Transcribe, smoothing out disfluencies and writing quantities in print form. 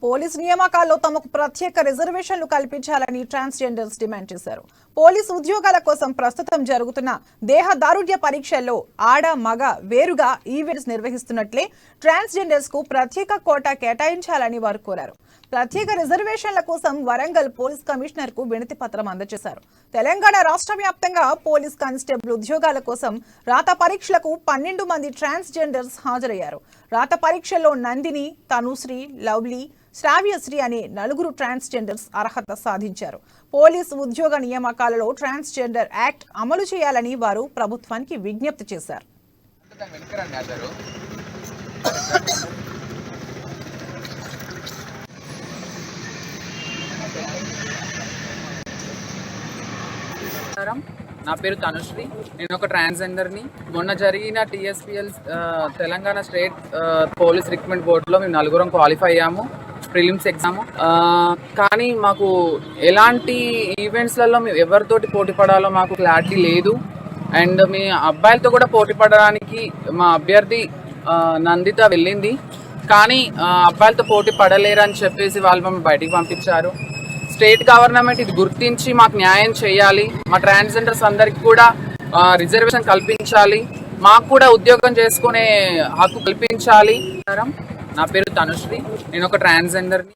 Police నియామకాల్లో తమకు ప్రత్యేక రిజర్వేషన్లు కల్పించాలని ట్రాన్స్జెండర్స్ డిమాండ్ చేశారు. పోలీసు ఉద్యోగాల కోసం ప్రస్తుతం జరుగుతున్న దేహ దారుఢ్య పరీక్షల్లో ఆడ మగ వేరుగా ఈవెంట్స్ నిర్వహిస్తున్నట్లే ట్రాన్స్జెండర్స్ కు ప్రత్యేక కోటా కేటాయించాలని వారు కోరారు. ప్రత్యేక రిజర్వేషన్ల కోసం వరంగల్ పోలీస్ కమిషనర్ కు వినతి పత్రం అందజేశారు. తెలంగాణ రాష్ట్ర వ్యాప్తంగా పోలీస్ కానిస్టేబుల్ ఉద్యోగాల కోసం రాత పరీక్షలకు 12 మంది ట్రాన్స్జెండర్స్ హాజరయ్యారు. రాత పరీక్షల్లో నందిని, తనుశ్రీ, లవ్లీ, శ్రావ్యశ్రీ అనే 4 ట్రాన్స్జెండర్స్ అర్హత సాధించారు. పోలీసు ఉద్యోగ నియామకాలలో ట్రాన్స్జెండర్ యాక్ట్ అమలు చేయాలని వారు ప్రభుత్వానికి విజ్ఞప్తి చేశారు. నా పేరు తనుశ్రీ. నేను ఒక ట్రాన్స్జెండర్ని. మొన్న జరిగిన TSPL Telangana state police recruitment బోర్డులో మేము 4 క్వాలిఫై అయ్యాము ప్రిలిమ్స్ ఎగ్జామ్. కానీ మాకు ఎలాంటి ఈవెంట్స్లలో మేము ఎవరితోటి పోటీ పడాలో మాకు క్లారిటీ లేదు. అండ్ మీ అబ్బాయిలతో కూడా పోటీ పడడానికి మా అభ్యర్థి నందిత వెళ్ళింది, కానీ అబ్బాయిలతో పోటీ పడలేరని చెప్పేసి వాళ్ళు మమ్మల్ని బయటికి పంపించారు. స్టేట్ గవర్నమెంట్ ఇది గుర్తించి మాకు న్యాయం చేయాలి. మా ట్రాన్స్జెండర్స్ అందరికి కూడా రిజర్వేషన్ కల్పించాలి. మాకు కూడా ఉద్యోగం చేసుకునే హక్కు కల్పించాలి. నా పేరు తనుశ్రీ. నేను ఒక ట్రాన్స్జెండర్ని.